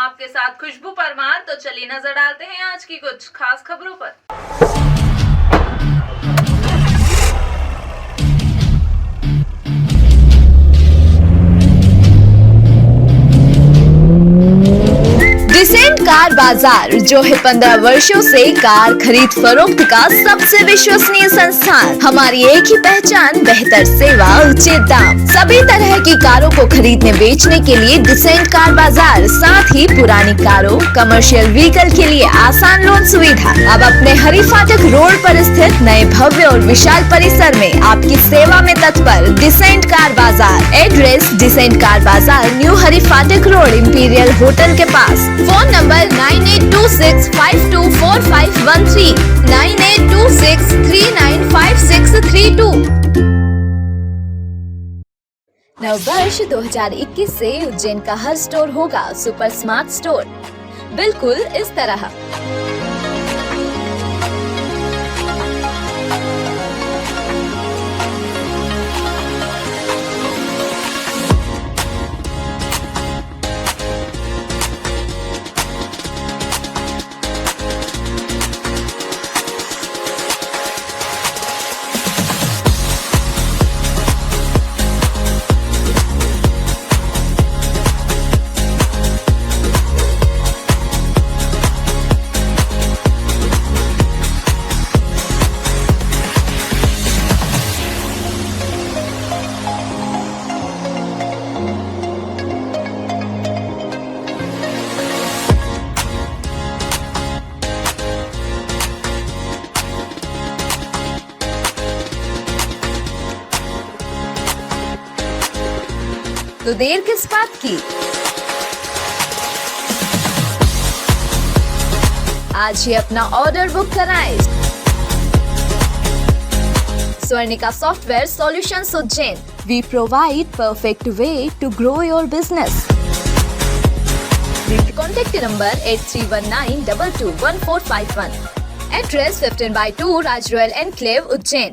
आपके साथ खुशबू परमार। तो चलिए नजर डालते हैं आज की कुछ खास खबरों पर। डिसेंट कार बाजार जो है 15 वर्षों से कार खरीद फरोख्त का सबसे विश्वसनीय संस्थान। हमारी एक ही पहचान, बेहतर सेवा, उचित दाम। सभी तरह की कारों को खरीदने बेचने के लिए डिसेंट कार बाजार, साथ ही पुरानी कारों, कमर्शियल व्हीकल के लिए आसान लोन सुविधा। अब अपने हरी फाटक रोड पर स्थित नए भव्य और विशाल परिसर में आपकी सेवा में तत्पर डिसेंट कार बाजार। एड्रेस डिसेंट कार बाजार, न्यू हरी फाटक रोड, इंपीरियल होटल के पास। Phone number 9826524513, 9826395632। नववर्ष 2021 से उज्जैन का हर स्टोर होगा सुपर स्मार्ट स्टोर, बिल्कुल इस तरह। तो देर किस बात की, आज ही अपना ऑर्डर बुक कराएं। Swarnika software solutions Ujjain. We provide perfect way to grow your business. Contact number 8319221451। Address 15/2 Raj royal enclave Ujjain.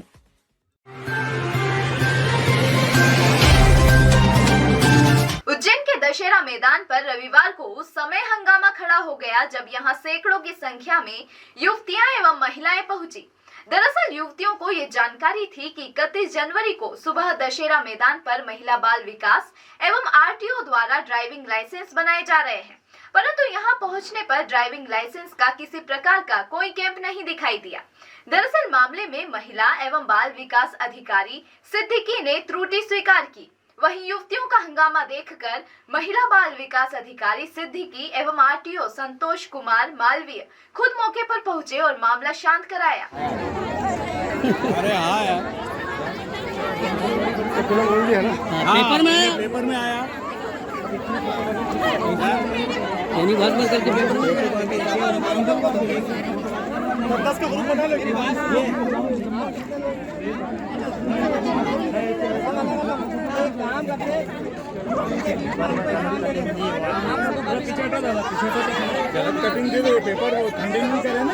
Ujjain के दशहरा मैदान पर रविवार को उस समय हंगामा खड़ा हो गया जब यहां सैकड़ों की संख्या में युवतियां एवं महिलाएं पहुंची। दरअसल युवतियों को ये जानकारी थी कि 31 जनवरी को सुबह दशहरा मैदान पर महिला बाल विकास एवं आरटीओ द्वारा ड्राइविंग लाइसेंस बनाए जा रहे हैं, परंतु यहां पहुंचने पर ड्राइविंग लाइसेंस का किसी प्रकार का कोई कैंप नहीं दिखाई दिया। दरअसल मामले में महिला एवं बाल विकास अधिकारी सिद्दीकी ने त्रुटि स्वीकार की। वहीं युवतियों का हंगामा देखकर महिला बाल विकास अधिकारी सिद्दीकी एवं आरटीओ संतोष कुमार मालवीय खुद मौके पर पहुंचे और मामला शांत कराया। अरे हाँ यार, पेपर में आया। बात मत करके पेपर में 10 का ग्रुप बना लो। गलत कटिंग दे दो, पेपर वो खंडन नहीं करे ना,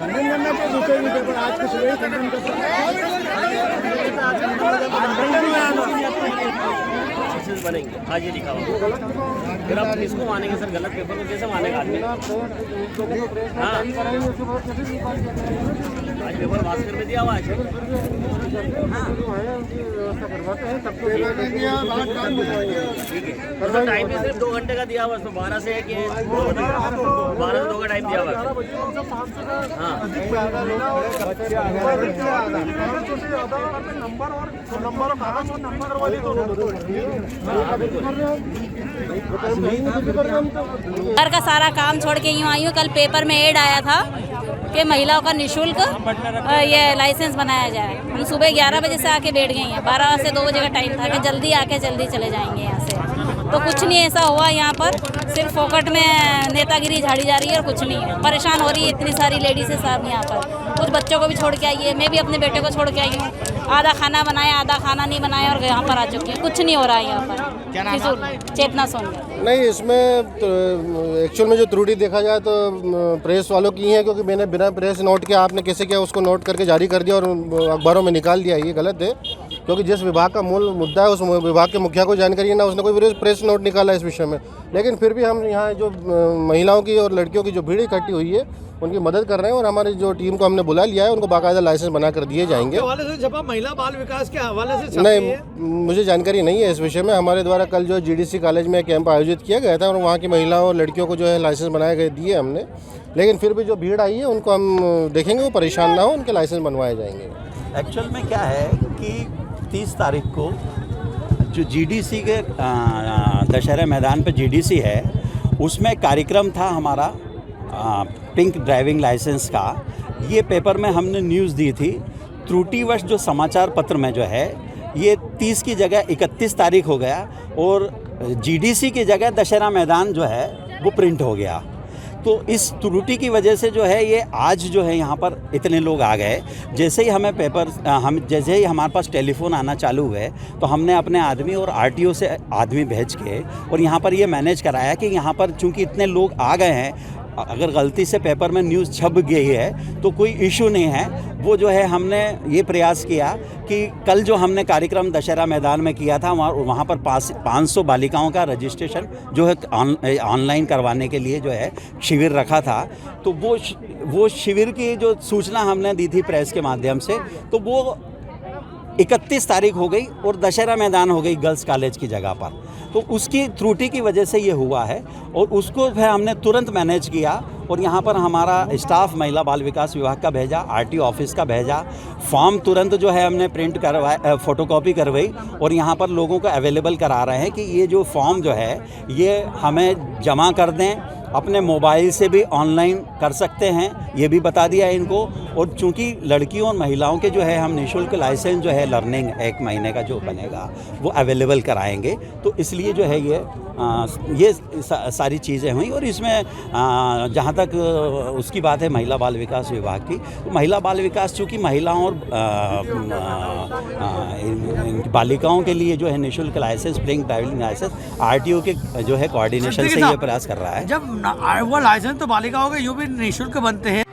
खंडन करना तो दूसरे भी पेपर आज के सुबह खंडन कर बनेंगे। आज ये लिखा हुआ, फिर आप किसको मानेंगे सर? गलत पेपर को कैसे मानेगा आदमी? हाँ, आज पेपर भास्कर में दिया हुआ है। ठीक है, टाइम भी सिर्फ 2 घंटे का दिया हुआ है, 12 से 1 12 से 2 का टाइम दिया हुआ है। हाँ, घर का सारा काम छोड़ के यूँ आई हूँ। कल पेपर में ऐड आया था कि महिलाओं का निःशुल्क ये लाइसेंस बनाया जाए। हम सुबह 11 बजे से आके बैठ गए हैं। 12 से 2 बजे का टाइम था कि जल्दी आके जल्दी चले जाएंगे यहाँ से। तो कुछ नहीं ऐसा हुआ यहाँ पर, सिर्फ फोकट में नेतागिरी झाड़ी जा रही है और कुछ नहीं है। परेशान हो रही है इतनी सारी लेडीज है साहब यहाँ पर। कुछ बच्चों को भी छोड़ के आई है, मैं भी अपने बेटे को छोड़ के आई हूँ। आधा खाना बनाया, आधा खाना नहीं बनाया और यहाँ पर आ चुकी है। कुछ नहीं हो रहा है यहाँ पर। चेतना सोनी। नहीं, इसमें एक्चुअल में जो त्रुटि देखा जाए तो प्रेस वालों की है, क्योंकि मैंने बिना प्रेस नोट के आपने कैसे किया उसको नोट करके जारी कर दिया और अखबारों में निकाल दिया, ये गलत है। क्योंकि जिस विभाग का मूल मुद्दा है उस विभाग के मुखिया को जानकारी है ना, उसने कोई प्रेस नोट निकाला इस विषय में। लेकिन फिर भी हम यहाँ जो महिलाओं की और लड़कियों की जो भीड़ इकट्ठी हुई है उनकी मदद कर रहे हैं और हमारी जो टीम को हमने बुला लिया है, उनको बाकायदा लाइसेंस बना कर दिए जाएंगे। हवाले से छपा, महिला बाल विकास के हवाले से छपी नहीं, है? मुझे जानकारी नहीं है इस विषय में। हमारे द्वारा कल जो GDC कॉलेज में कैंप आयोजित किया गया था और वहाँ की महिलाओं और लड़कियों को जो है लाइसेंस बनाए गए दिए हमने। लेकिन फिर भी जो भीड़ आई है उनको हम देखेंगे, वो परेशान ना हो, उनके लाइसेंस बनवाए जाएंगे। एक्चुअल में क्या है कि 30 तारीख को जो GDC के दशहरा मैदान पे GDC है, उसमें कार्यक्रम था हमारा पिंक ड्राइविंग लाइसेंस का। ये पेपर में हमने न्यूज़ दी थी। त्रुटिवश जो समाचार पत्र में जो है ये 30 की जगह 31 तारीख हो गया और GDC की जगह दशहरा मैदान जो है वो प्रिंट हो गया। तो इस त्रुटि की वजह से जो है ये आज जो है यहाँ पर इतने लोग आ गए। जैसे ही हमें जैसे ही हमारे पास टेलीफोन आना चालू हुए तो हमने अपने आदमी और RTO से आदमी भेज के और यहाँ पर ये मैनेज कराया कि यहाँ पर चूँकि इतने लोग आ गए हैं, अगर गलती से पेपर में न्यूज़ छप गई है तो कोई इशू नहीं है। वो जो है हमने ये प्रयास किया कि कल जो हमने कार्यक्रम दशहरा मैदान में किया था वहाँ पर 500 बालिकाओं का रजिस्ट्रेशन जो है ऑनलाइन करवाने के लिए जो है शिविर रखा था। तो वो शिविर की जो सूचना हमने दी थी प्रेस के माध्यम से, तो वो 31 तारीख हो गई और दशहरा मैदान हो गई गर्ल्स कॉलेज की जगह पर। तो उसकी त्रुटि की वजह से ये हुआ है और उसको फिर हमने तुरंत मैनेज किया और यहाँ पर हमारा स्टाफ महिला बाल विकास विभाग का भेजा, RTO ऑफिस का भेजा, फॉर्म तुरंत जो है हमने प्रिंट करवाया, फ़ोटोकॉपी करवाई और यहाँ पर लोगों को अवेलेबल करा रहे हैं कि ये जो फॉर्म जो है ये हमें जमा कर दें। अपने मोबाइल से भी ऑनलाइन कर सकते हैं, ये भी बता दिया है इनको। और चूंकि लड़कियों और महिलाओं के जो है हम निःशुल्क लाइसेंस जो है लर्निंग 1 महीने का जो बनेगा वो अवेलेबल कराएंगे। तो इसलिए जो है ये सारी चीज़ें हुई। और इसमें जहाँ तक उसकी बात है महिला बाल विकास विभाग की, तो महिला बाल विकास चूँकि महिलाओं और बालिकाओं के लिए जो है निःशुल्क license, pink driving license RTO के जो है कोऑर्डिनेशन से ये प्रयास कर रहा है। जब वो लाइसेंस तो बालिकाओं के यूं भी निःशुल्क बनते हैं।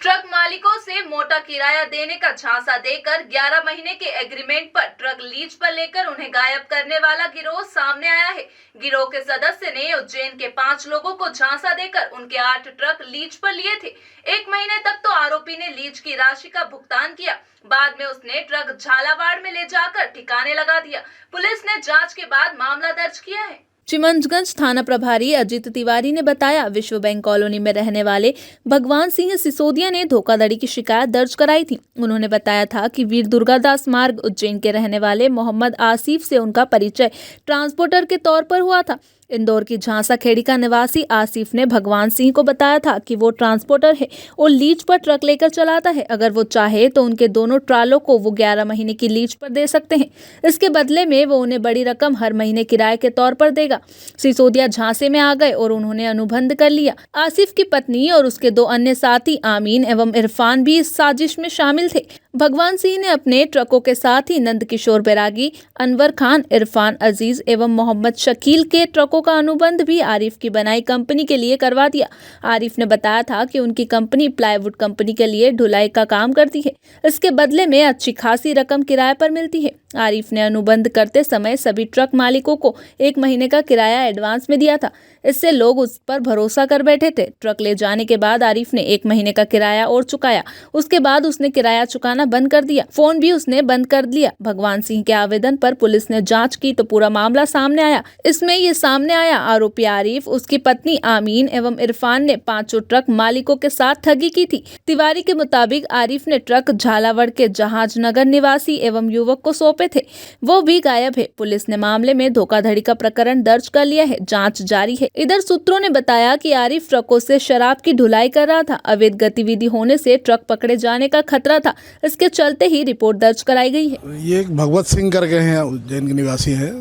ट्रक मालिकों से मोटा किराया देने का झांसा देकर 11 महीने के एग्रीमेंट पर ट्रक लीज पर लेकर उन्हें गायब करने वाला गिरोह सामने आया है। गिरोह के सदस्य ने उज्जैन के 5 लोगों को झांसा देकर उनके 8 ट्रक लीज पर लिए थे। 1 महीने तक तो आरोपी ने लीज की राशि का भुगतान किया। बाद में उसने ट्रक झालावाड़ में ले जाकर ठिकाने लगा दिया। पुलिस ने जांच के बाद मामला दर्ज किया है। चिमंजगंज थाना प्रभारी अजित तिवारी ने बताया, विश्व बैंक कॉलोनी में रहने वाले भगवान सिंह सिसोदिया ने धोखाधड़ी की शिकायत दर्ज कराई थी। उन्होंने बताया था कि वीर दुर्गादास मार्ग उज्जैन के रहने वाले मोहम्मद आसिफ से उनका परिचय ट्रांसपोर्टर के तौर पर हुआ था। इंदौर की झांसा खेड़ी का निवासी आसिफ ने भगवान सिंह को बताया था कि वो ट्रांसपोर्टर है और लीज पर ट्रक लेकर चलाता है। अगर वो चाहे तो उनके दोनों ट्रालों को वो 11 महीने की लीज पर दे सकते हैं। इसके बदले में वो उन्हें बड़ी रकम हर महीने किराए के तौर पर देगा। सिसोदिया झांसे में आ गए और उन्होंने अनुबंध कर लिया। आसिफ की पत्नी और उसके 2 अन्य साथी आमीन एवं इरफान भी इस साजिश में शामिल थे। भगवान सिंह ने अपने ट्रकों के साथ ही नंद किशोर बैरागी, अनवर खान, इरफान अजीज एवं मोहम्मद शकील के ट्रकों का अनुबंध भी आरिफ की बनाई कंपनी के लिए करवा दिया। आरिफ ने बताया था कि उनकी कंपनी प्लाईवुड कंपनी के लिए ढुलाई का काम करती है। इसके बदले में अच्छी खासी रकम किराए पर मिलती है। आरिफ ने अनुबंध करते समय सभी ट्रक मालिकों को 1 महीने का किराया एडवांस में दिया था। इससे लोग उस पर भरोसा कर बैठे थे। ट्रक ले जाने के बाद आरिफ ने 1 महीने का किराया और चुकाया। उसके बाद उसने किराया चुकाना बंद कर दिया। फोन भी उसने बंद कर दिया। भगवान सिंह के आवेदन पर पुलिस ने जांच की तो पूरा मामला सामने आया। इसमें ये सामने आया, आरोपी आरिफ, उसकी पत्नी आमीन एवं इरफान ने 5 ट्रक मालिकों के साथ ठगी की थी। तिवारी के मुताबिक आरिफ ने ट्रक झालावाड़ के जहाजनगर निवासी एवं युवक को सौंपे थे। वो भी गायब है। पुलिस ने मामले में धोखाधड़ी का प्रकरण दर्ज कर लिया है। जांच जारी है। इधर सूत्रों ने बताया कि आरिफ ट्रकों से शराब की ढुलाई कर रहा था। अवैध गतिविधि होने से ट्रक पकड़े जाने का खतरा था। इसके चलते ही रिपोर्ट दर्ज कराई गई है। ये एक भगवत सिंह करके हैं, उज्जैन के निवासी हैं,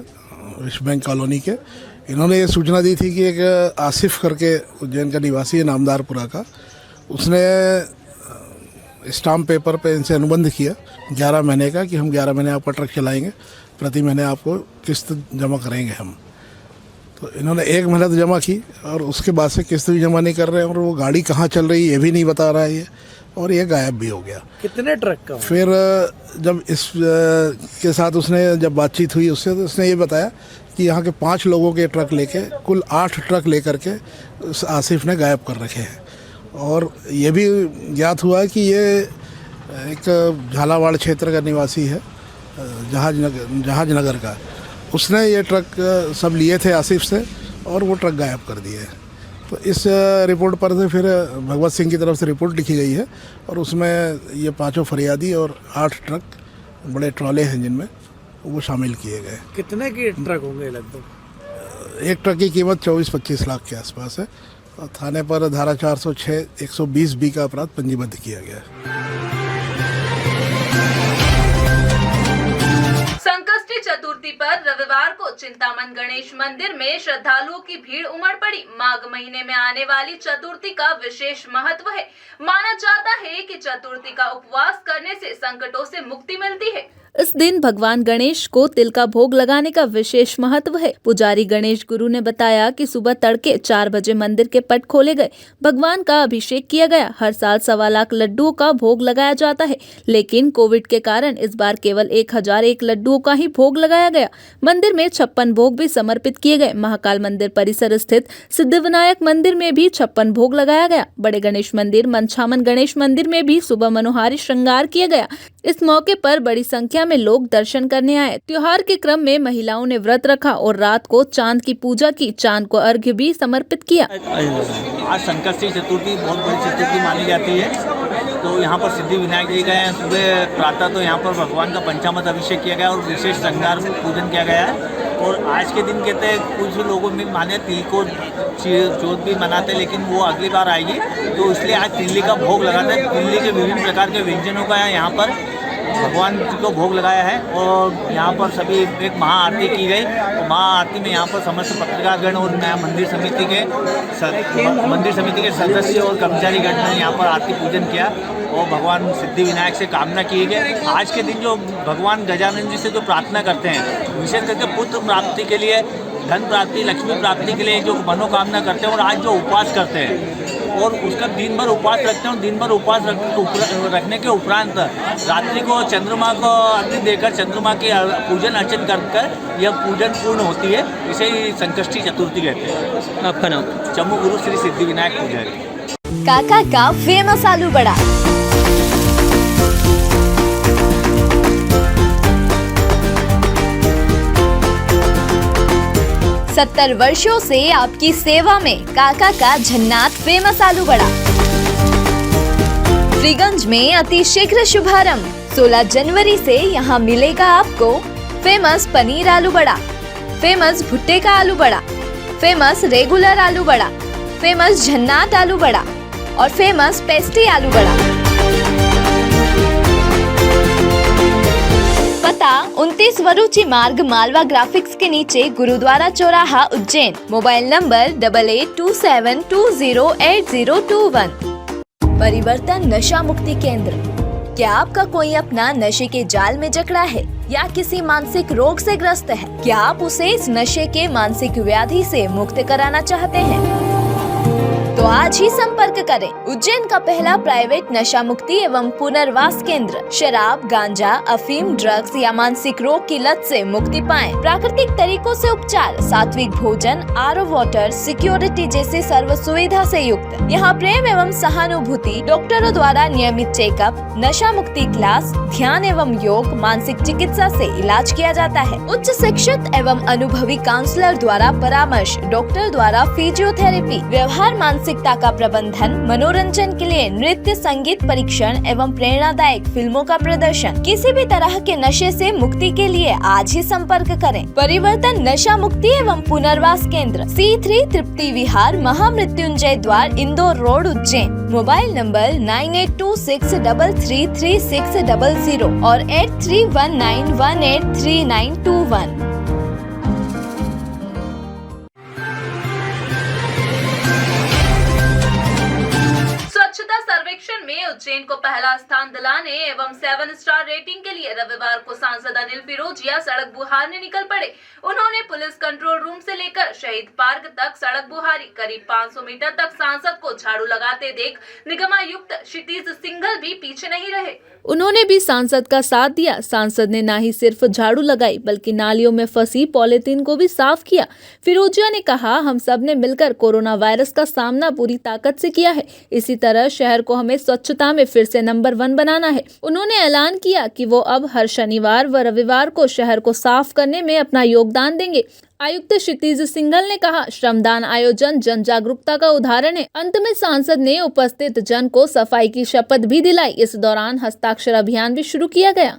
विश्व बैंक कॉलोनी के। इन्होंने ये सूचना दी थी कि एक आसिफ करके उज्जैन का निवासी है, नामदारपुरा का, उसने स्टाम्प पेपर पे इनसे अनुबंध किया 11 महीने का कि हम 11 महीने आपका ट्रक चलाएंगे, प्रति महीने आपको किस्त जमा करेंगे हम। तो इन्होंने 1 महीना तो जमा की और उसके बाद से किस्त भी जमा नहीं कर रहे हैं और वो गाड़ी कहाँ चल रही है ये भी नहीं बता रहा है। ये और ये गायब भी हो गया। कितने ट्रक का? फिर जब इस के साथ उसने जब बातचीत हुई उससे, तो उसने ये बताया कि यहाँ के 5 लोगों के ट्रक लेके कुल 8 ट्रक लेकर के उस आसिफ ने गायब कर रखे हैं। और ये भी ज्ञात हुआ कि ये एक झालावाड़ क्षेत्र का निवासी है, जहाजनगर का। उसने ये ट्रक सब लिए थे आसिफ से और वो ट्रक गायब कर दिए। तो इस रिपोर्ट पर से फिर भगवत सिंह की तरफ से रिपोर्ट लिखी गई है और उसमें ये 5 फरियादी और 8 ट्रक बड़े ट्रॉले हैं जिनमें वो शामिल किए गए। कितने के ट्रक होंगे लगभग? एक ट्रक की कीमत 24-25 लाख के आसपास है और थाने पर धारा 406 120B का अपराध पंजीबद्ध किया गया है। संकष्टी चतुर्थी पर रविवार को चिंतामन गणेश मंदिर में श्रद्धालुओं की भीड़ उमड़ पड़ी। माघ महीने में आने वाली चतुर्थी का विशेष महत्व है। माना जाता है कि चतुर्थी का उपवास करने से संकटों से मुक्ति मिलती है। इस दिन भगवान गणेश को तिल का भोग लगाने का विशेष महत्व है। पुजारी गणेश गुरु ने बताया कि सुबह तड़के 4 बजे मंदिर के पट खोले गए, भगवान का अभिषेक किया गया। हर साल 1.25 लाख लड्डुओं का भोग लगाया जाता है, लेकिन कोविड के कारण इस बार केवल 1001 लड्डुओं का ही भोग लगाया गया। मंदिर में 56 भोग भी समर्पित किए गए। महाकाल मंदिर परिसर स्थित सिद्धिविनायक मंदिर में भी 56 भोग लगाया गया। बड़े गणेश मंदिर मंछामन गणेश मंदिर में भी सुबह मनोहारी श्रृंगार किया गया। इस मौके पर बड़ी संख्या में लोग दर्शन करने आए। त्योहार के क्रम में महिलाओं ने व्रत रखा और रात को चांद की पूजा की। चांद को अर्घ्य भी समर्पित किया। आज संकष्टी चतुर्थी बहुत बड़ी चतुर्थी मानी जाती है, तो यहाँ पर सिद्धि विनायक जी गए हैं। सुबह प्रातः तो यहाँ पर भगवान का पंचामृत अभिषेक किया गया और विशेष श्रृंगार पूजन किया गया है। और आज के दिन कहते हैं कुछ लोगों में माने तिल को जोत भी मनाते हैं, लेकिन वो अगली बार आएगी, तो इसलिए आज तिल्ली का भोग लगाते हैं। तिल्ली के विभिन्न प्रकार के व्यंजनों का यहाँ पर भगवान जी को भोग लगाया है और यहाँ पर सभी एक महाआरती की गई। तो महाआरती में यहाँ पर समस्त पत्रकारगण और मंदिर समिति के सदस्य और कर्मचारीगण ने यहाँ पर आरती पूजन किया और भगवान सिद्धि विनायक से कामना की गई। आज के दिन जो भगवान गजानन जी से जो प्रार्थना करते हैं, विशेष करके पुत्र प्राप्ति के लिए, धन प्राप्ति, लक्ष्मी प्राप्ति के लिए जो मनोकामना करते हैं और आज जो उपवास करते हैं और उसका दिन भर उपवास रखते हैं। दिन भर उपवास रखने के उपरांत रात्रि को चंद्रमा को अर्घ्य देकर चंद्रमा की पूजन अर्चन कर यह पूजन पूर्ण होती है। इसे ही संकष्टी चतुर्थी कहते हैं। आपका नाम? चमू गुरु श्री सिद्धि विनायक पुजारी। काका का फेमस आलू बड़ा। सत्तर वर्षों से आपकी सेवा में काका का जन्नात फेमस आलू बड़ा। फ्रीगंज में अति शीघ्र शुभारंभ। 16 जनवरी से यहाँ मिलेगा आपको फेमस पनीर आलू बड़ा, फेमस भुट्टे का आलू बड़ा, फेमस रेगुलर आलू बड़ा, फेमस जन्नात आलू बड़ा और फेमस पेस्ट्री आलू बड़ा। पता 29 वरुचि मार्ग, मालवा ग्राफिक्स के नीचे, गुरुद्वारा चौराहा, उज्जैन। Mobile number 8827208021। परिवर्तन नशा मुक्ति केंद्र। क्या आपका कोई अपना नशे के जाल में जकड़ा है या किसी मानसिक रोग से ग्रस्त है? क्या आप उसे इस नशे के मानसिक व्याधि से मुक्त कराना चाहते हैं? तो आज ही संपर्क करें। उज्जैन का पहला प्राइवेट नशा मुक्ति एवं पुनर्वास केंद्र। शराब, गांजा, अफीम, ड्रग्स या मानसिक रोग की लत से मुक्ति पाएं। प्राकृतिक तरीकों से उपचार, सात्विक भोजन, आरओ वाटर, सिक्योरिटी जैसे सर्व सुविधा से युक्त। यहाँ प्रेम एवं सहानुभूति, डॉक्टरों द्वारा नियमित चेकअप, नशा मुक्ति क्लास, ध्यान एवं योग, मानसिक चिकित्सा से इलाज किया जाता है। उच्च शिक्षित एवं अनुभवी काउंसलर द्वारा परामर्श, डॉक्टर द्वारा फिजियोथेरेपी, व्यवहार मानसिकता का प्रबंधन, मनोरंजन के लिए नृत्य, संगीत परीक्षण एवं प्रेरणादायक फिल्मों का प्रदर्शन। किसी भी तरह के नशे से मुक्ति के लिए आज ही संपर्क करें। परिवर्तन नशा मुक्ति एवं पुनर्वास केंद्र, C3 तृप्ति विहार, महामृत्युंजय द्वार, Indore road, Ujjain. Mobile number 9826333600 और 8319183921। स्वच्छता सर्वेक्षण में उज्जैन उज्जैन को पहला स्थान दिलाने एवं 7 स्टार रेटिंग के लिए रविवार को सांसद अनिल फिरोजिया सड़क बुहारने निकल पड़े। उन्होंने पुलिस कंट्रोल रूम से लेकर शहीद पार्क तक सड़क बुहारी। करीब 500 मीटर तक सांसद को झाड़ू लगाते देख निगमायुक्त क्षितिज सिंघल भी पीछे नहीं रहे। उन्होंने भी सांसद का साथ दिया। सांसद ने ना ही सिर्फ झाड़ू लगाई बल्कि नालियों में फंसी पॉलीथीन को भी साफ किया। फिरोजिया ने कहा, हम सब ने मिलकर कोरोना वायरस का सामना पूरी ताकत से किया है। इसी तरह शहर को हमें स्वच्छता में फिर से नंबर 1 बनाना है। उन्होंने ऐलान किया कि वो अब हर शनिवार व रविवार को शहर को साफ करने में अपना योगदान देंगे। आयुक्त क्षितिज सिंघल ने कहा, श्रमदान आयोजन जन जागरूकता का उदाहरण है। अंत में सांसद ने उपस्थित जन को सफाई की शपथ भी दिलाई। इस दौरान हस्ताक्षर अभियान भी शुरू किया गया।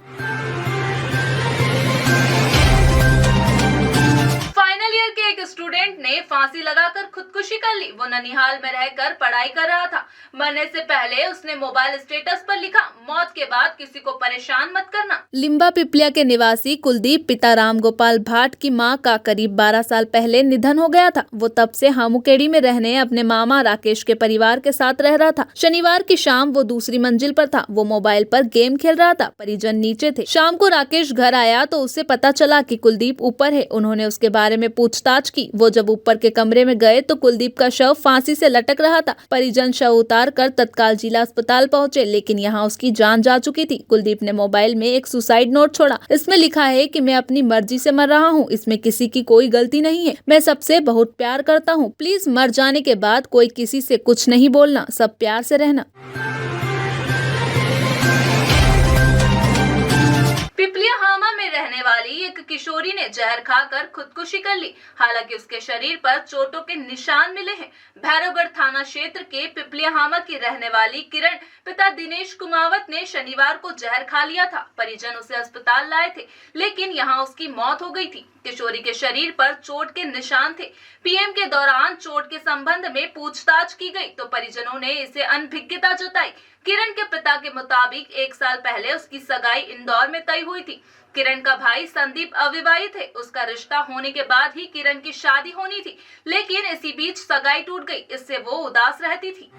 फाइनल ईयर के एक स्टूडेंट ने फांसी लगाकर खुदकुशी कर ली। वो ननिहाल में रहकर पढ़ाई कर रहा था। मरने से पहले उसने मोबाइल स्टेटस पर लिखा, मौत के बाद किसी को परेशान मत करना। लिम्बा पिपलिया के निवासी कुलदीप पिता राम गोपाल भाट की मां का करीब 12 साल पहले निधन हो गया था। वो तब से हामुकेड़ी में रहने अपने मामा राकेश के परिवार के साथ रह रहा था। शनिवार की शाम वो दूसरी मंजिल पर था। वो मोबाइल पर गेम खेल रहा था। परिजन नीचे थे। शाम को राकेश घर आया तो उसे पता चला कि कुलदीप ऊपर है। उन्होंने उसके बारे में पूछताछ की। वो जब ऊपर के कमरे में गए तो कुलदीप का शव फांसी से लटक रहा था। परिजन शव उतार कर तत्काल जिला अस्पताल पहुंचे, लेकिन यहाँ उसकी जान जा चुकी थी। कुलदीप ने मोबाइल में एक सुसाइड नोट छोड़ा। इसमें लिखा है कि मैं अपनी मर्जी से मर रहा हूँ। इसमें किसी की कोई गलती नहीं है। मैं सबसे बहुत प्यार करता हूँ। प्लीज मर जाने के बाद कोई किसी से कुछ नहीं बोलना। सब प्यार से रहना। पिपलियाहामा में रहने वाली एक किशोरी ने जहर खाकर खुदकुशी कर ली। हालांकि उसके शरीर पर चोटों के निशान मिले हैं। भैरवगढ़ थाना क्षेत्र के पिपलियाहामा की रहने वाली किरण पिता दिनेश कुमावत ने शनिवार को जहर खा लिया था। परिजन उसे अस्पताल लाए थे, लेकिन यहां उसकी मौत हो गई थी। किशोरी के शरीर पर चोट के निशान थे। पीएम के दौरान चोट के संबंध में पूछताछ की गई तो परिजनों ने इसे अनभिज्ञता जताई। किरण के पिता के मुताबिक 1 साल पहले उसकी सगाई इंदौर में तय हुई थी। किरण का भाई संदीप अविवाहित है। उसका रिश्ता होने के बाद ही किरण की शादी होनी थी, लेकिन इसी बीच सगाई टूट गई। इससे वो उदास रहती थी।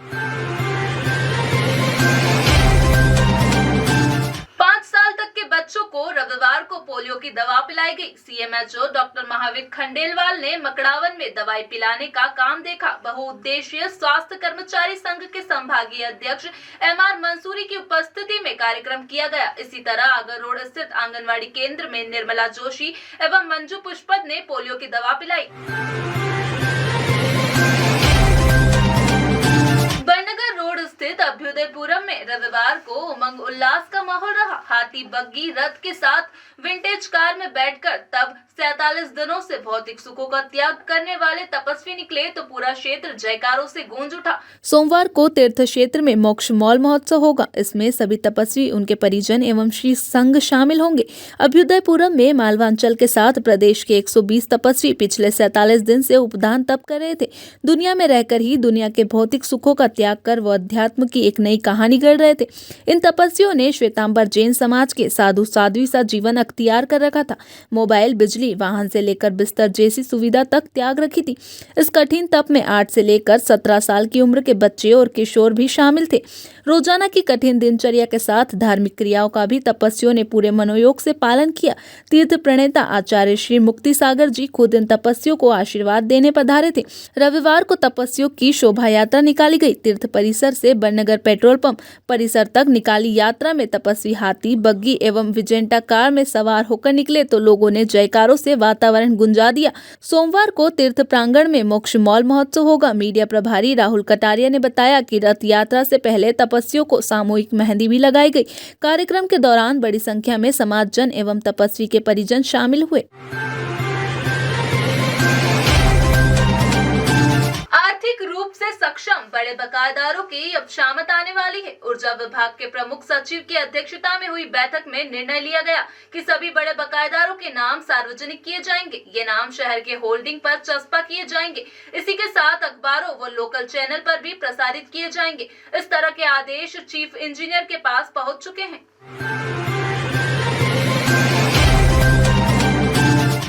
5 साल तक के बच्चों को रविवार को पोलियो की दवा पिलाई गई। सीएमएचओ डॉक्टर महावीर खंडेलवाल ने मकड़ावन में दवाई पिलाने का काम देखा। बहुउद्देशीय स्वास्थ्य कर्मचारी संघ के संभागीय अध्यक्ष एमआर मंसूरी की उपस्थिति में कार्यक्रम किया गया। इसी तरह आगर रोड स्थित आंगनवाड़ी केंद्र में निर्मला जोशी एवं मंजू पुष्पत ने पोलियो की दवा पिलाई। स्थित अभ्युदयपुरम में रविवार को उमंग उल्लास का माहौल रहा। हाथी बग्गी रथ के साथ विंटेज कार में बैठकर तब 47 दिनों से भौतिक सुखों का त्याग करने वाले तपस्वी निकले तो पूरा क्षेत्र जयकारों से गूंज उठा। सोमवार को तीर्थ क्षेत्र में मोक्ष मॉल महोत्सव होगा। इसमें सभी तपस्वी, उनके परिजन एवं श्री संघ शामिल होंगे। अभ्युदयपुरम में मालवांचल के साथ प्रदेश के 120 तपस्वी पिछले 47 दिन से उपदान तप कर रहे थे। दुनिया में रहकर ही दुनिया के भौतिक सुखों का त्याग कर वो अध्यात्म की एक नई कहानी गढ़ रहे थे। इन तपस्वियों ने श्वेतांबर जैन समाज के साधु साध्वी सा जीवन अख्तियार कर रखा था। मोबाइल, बिजली, वाहन से लेकर बिस्तर जैसी सुविधा तक त्याग रखी थी। इस कठिन तप में 8 से लेकर 17 साल की उम्र के बच्चे और किशोर भी शामिल थे। रोजाना की कठिन दिनचर्या के साथ धार्मिक क्रियाओं का भी तपस्वियों ने पूरे मनोयोग से पालन किया। तीर्थ प्रणेता आचार्य श्री मुक्ति सागर जी खुद इन तपस्वियों को आशीर्वाद देने पधारे थे। रविवार को तपस्वियों की शोभा यात्रा निकाली गई। तीर्थ परिसर से बननगर पेट्रोल पंप परिसर तक निकाली यात्रा में तपस्वी हाथी, बग्गी एवं विजेंटा कार में सवार होकर निकले तो लोगों ने जयकारों से वातावरण गुंजा दिया। सोमवार को तीर्थ प्रांगण में मोक्ष मॉल महोत्सव होगा। मीडिया प्रभारी राहुल कटारिया ने बताया कि रथ यात्रा से पहले तपस्वियों को सामूहिक मेहंदी भी लगाई गई। कार्यक्रम के दौरान बड़ी संख्या में समाजजन एवं तपस्वी के परिजन शामिल हुए। आर्थिक रूप से सक्षम बड़े बकायेदारों की अब शामत आने वाली है। ऊर्जा विभाग के प्रमुख सचिव की अध्यक्षता में हुई बैठक में निर्णय लिया गया कि सभी बड़े बकायेदारों के नाम सार्वजनिक किए जाएंगे। ये नाम शहर के होल्डिंग पर चस्पा किए जाएंगे। इसी के साथ अखबारों व लोकल चैनल पर भी प्रसारित किए जाएंगे। इस तरह के आदेश चीफ इंजीनियर के पास पहुंच चुके हैं।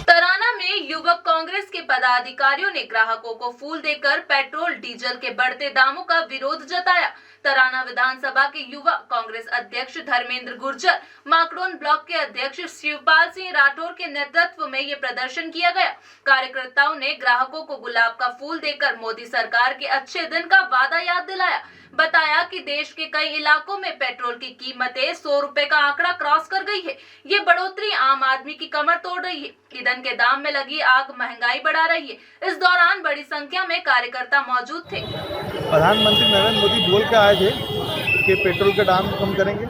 तराना में युवक कांग्रेस के पदाधिकारियों ने ग्राहकों को फूल देकर पेट्रोल डीजल के बढ़ते दामों का विरोध जताया। तराना विधानसभा के युवा कांग्रेस अध्यक्ष धर्मेंद्र गुर्जर, माकड़ोन ब्लॉक के अध्यक्ष शिवपाल सिंह राठौर के नेतृत्व में ये प्रदर्शन किया गया। कार्यकर्ताओं ने ग्राहकों को गुलाब का फूल देकर मोदी सरकार के अच्छे दिन का वादा याद दिलाया। बताया कि देश के कई इलाकों में पेट्रोल की कीमतें 100 रुपए का आंकड़ा क्रॉस कर गई है। ये बढ़ोतरी आम आदमी की कमर तोड़ रही है। ईंधन के दाम में लगी आग महंगाई बढ़ा रही है। इस दौरान बड़ी संख्या में कार्यकर्ता मौजूद थे। प्रधानमंत्री नरेंद्र मोदी बोल के आए थे कि पेट्रोल के दाम कम करेंगे।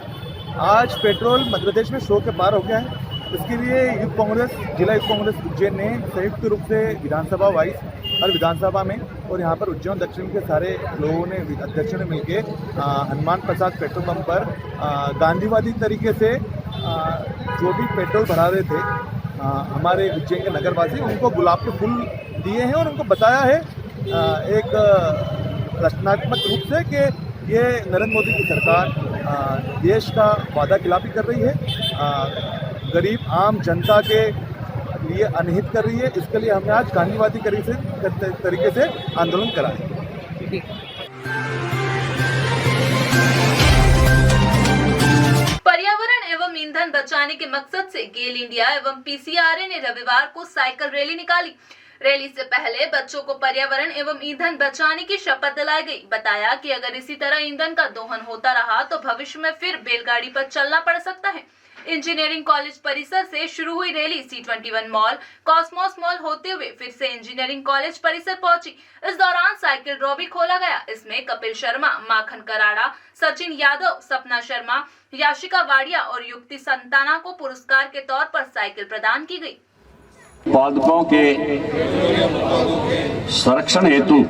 आज पेट्रोल मध्य प्रदेश में 100 के पार हो गया है। इसके लिए युवा कांग्रेस, जिला युवा कांग्रेस उज्जैन ने संयुक्त रूप से विधानसभा वाइज हर विधानसभा में और यहाँ पर उज्जैन दक्षिण के सारे लोगों ने, अध्यक्षों ने मिलकर हनुमान प्रसाद पेट्रोल पंप पर गांधीवादी तरीके से जो भी पेट्रोल भरा रहे थे हमारे उज्जैन के नगरवासी, उनको गुलाब के फूल दिए हैं और उनको बताया है एक रचनात्मक रूप से कि ये नरेंद्र मोदी की सरकार देश का वादा खिलाफी कर रही है, गरीब आम जनता के लिए अनहित कर रही है। इसके लिए हमने आज गांधीवादी तरीके से आंदोलन करा है। पर्यावरण एवं ईंधन बचाने के मकसद से गेल इंडिया एवं पीसीआरए ने रविवार को साइकिल रैली निकाली। रैली से पहले बच्चों को पर्यावरण एवं ईंधन बचाने की शपथ दिलाई गई। बताया कि अगर इसी तरह ईंधन का दोहन होता रहा तो भविष्य में फिर बैलगाड़ी पर चलना पड़ सकता है। इंजीनियरिंग कॉलेज परिसर से शुरू हुई rally C21 mall, Cosmos mall होते हुए फिर से इंजीनियरिंग कॉलेज परिसर पहुंची। इस दौरान साइकिल ड्रॉ भी खोला गया। इसमें कपिल शर्मा, माखन कराड़ा, सचिन यादव, सपना शर्मा, याशिका वाडिया और युक्ति संताना को पुरस्कार के तौर पर साइकिल प्रदान की गई। उत्पादकों के संरक्षण हेतु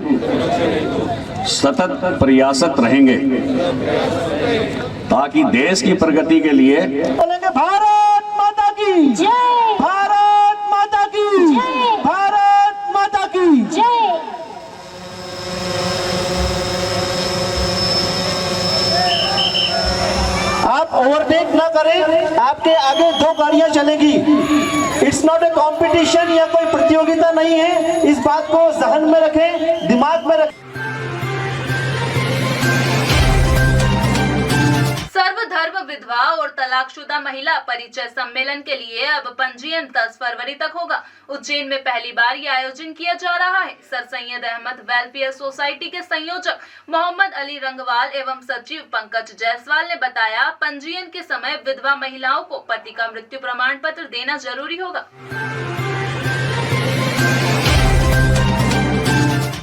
सतत प्रयासरत रहेंगे ताकि देश की प्रगति के लिए बोलेंगे भारत माता की जय, भारत माता की जय, भारत माता की जय। आप ओवरटेक ना करें, आपके आगे 2 गाड़ियां चलेगी। इट्स नॉट ए कंपटीशन या कोई प्रतियोगिता नहीं है। इस बात को जहन में रखें, दिमाग में रखें। सर्वधर्म विधवा और तलाकशुदा महिला परिचय सम्मेलन के लिए अब पंजीयन 10 फरवरी तक होगा। उज्जैन में पहली बार ये आयोजन किया जा रहा है। Sir Syed Ahmad welfare society के संयोजक मोहम्मद अली रंगवाल एवं सचिव पंकज जायसवाल ने बताया, पंजीयन के समय विधवा महिलाओं को पति का मृत्यु प्रमाण पत्र देना जरूरी होगा।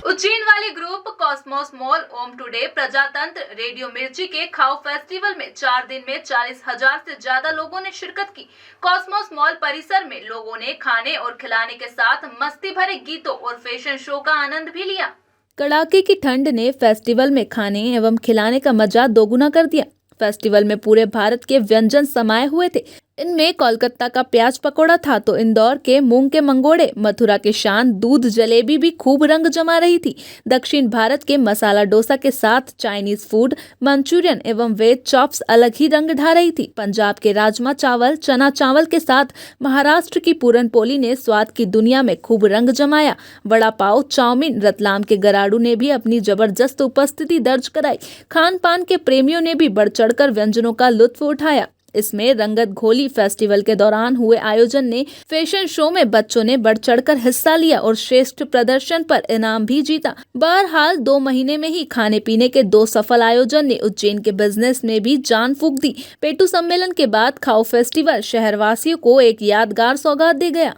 उज्जैन वाले ग्रुप कॉस्मोस मॉल, ओम टुडे, प्रजातंत्र, रेडियो मिर्ची के खाओ फेस्टिवल में 4 दिन में 40,000 से ज्यादा लोगों ने शिरकत की। कॉस्मोस मॉल परिसर में लोगों ने खाने और खिलाने के साथ मस्ती भरे गीतों और फैशन शो का आनंद भी लिया। कड़ाके की ठंड ने फेस्टिवल में खाने एवं खिलाने का मजा दोगुना कर दिया। फेस्टिवल में पूरे भारत के व्यंजन समाये हुए थे। इनमें कोलकाता का प्याज पकौड़ा था तो इंदौर के मूंग के मंगोड़े, मथुरा के शान दूध जलेबी भी खूब रंग जमा रही थी। दक्षिण भारत के मसाला डोसा के साथ चाइनीज फूड, मंचूरियन एवं वेज चॉप्स अलग ही रंग ढा रही थी। पंजाब के राजमा चावल, चना चावल के साथ महाराष्ट्र की पूरन पोली ने स्वाद की दुनिया में खूब रंग जमाया। वड़ा पाव, चाउमीन, रतलाम के गराडू ने भी अपनी जबरदस्त उपस्थिति दर्ज कराई। खान पान के प्रेमियों ने भी बढ़ चढ़कर व्यंजनों का लुत्फ उठाया। इसमें रंगत घोली फेस्टिवल के दौरान हुए आयोजन ने फैशन शो में बच्चों ने बढ़ चढ़कर हिस्सा लिया और श्रेष्ठ प्रदर्शन पर इनाम भी जीता। बहरहाल 2 महीने में ही खाने पीने के 2 सफल आयोजन ने उज्जैन के बिजनेस में भी जान फूंक दी। पेटू सम्मेलन के बाद खाओ फेस्टिवल शहरवासियों को एक यादगार सौगात दे गया।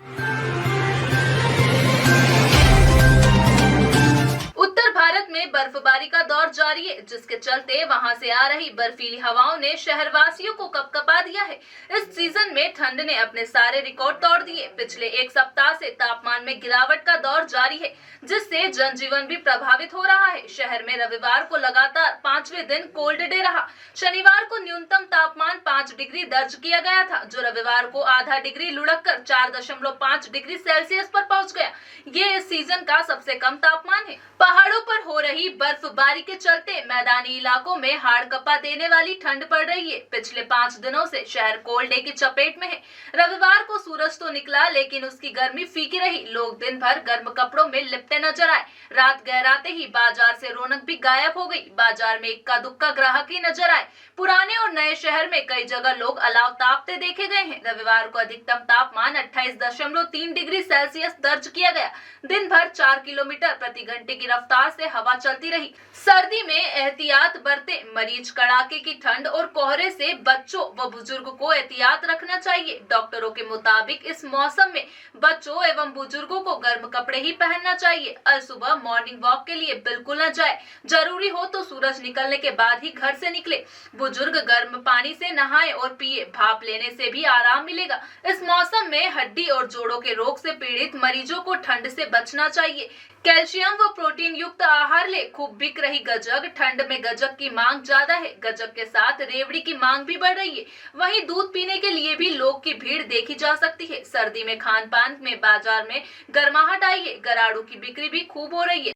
उत्तर भारत में बर्फबारी का दौर जारी है, जिसके चलते वहां से आ रही बर्फीली हवाओं ने शहरवासियों को कपकपा दिया है। इस सीजन में ठंड ने अपने सारे रिकॉर्ड तोड़ दिए। पिछले 1 सप्ताह से तापमान में गिरावट का दौर जारी है, जिससे जनजीवन भी प्रभावित हो रहा है। शहर में रविवार को लगातार 5वें दिन कोल्ड डे रहा। शनिवार को को न्यूनतम तापमान 5 डिग्री दर्ज किया गया था, जो रविवार को आधा डिग्री लुढ़ककर 4.5 डिग्री सेल्सियस पर पहुंच गया। ये इस सीजन का सबसे कम तापमान है। पहाड़ों पर हो रही बर्फबारी के चलते मैदानी इलाकों में हाड़ कपा देने वाली ठंड पड़ रही है। पिछले 5 दिनों से शहर कोल्ड डे की चपेट में है। रविवार को सूरज तो निकला, लेकिन उसकी गर्मी फीकी रही। लोग दिन भर गर्म कपड़ों में लिपटे नजर आए। रात गहराते ही बाजार से रौनक भी गायब हो गई। बाजार में इक्का दुक्का ग्राहक ही नजर आए। पुराने और नए शहर में कई जगह लोग अलाव तापते देखे गए हैं। रविवार को अधिकतम तापमान 28.3 डिग्री सेल्सियस दर्ज किया गया। दिन भर 4 किलोमीटर प्रति घंटे की रफ्तार से हवा चलती रही। सर्दी में एहतियात बरतें। मरीज कड़ाके की ठंड और कोहरे से बच्चों व बुजुर्ग को एहतियात रखना चाहिए। डॉक्टरों के मुताबिक इस मौसम में बच्चों एवं बुजुर्गों को गर्म कपड़े ही पहनना चाहिए। आज सुबह मॉर्निंग वॉक के लिए बिल्कुल न जाए। जरूरी हो तो सूरज निकलने के बाद ही घर से निकले। बुजुर्ग गर्म पानी से नहाए और पिए। भाप लेने से भी आराम मिलेगा। इस मौसम में हड्डी और जोड़ों के रोग से पीड़ित मरीजों को ठंड से बचना चाहिए। कैल्शियम व प्रोटीन युक्त आहार ले। खूब बिक रही गजक। ठंड में गजक की मांग ज्यादा है। गजक के साथ रेवड़ी की मांग भी बढ़ रही है। वहीं दूध पीने के लिए भी लोग की भीड़ देखी जा सकती है। सर्दी में खान पान में बाजार में गर्माहट आई है। गराड़ू की बिक्री भी खूब हो रही है।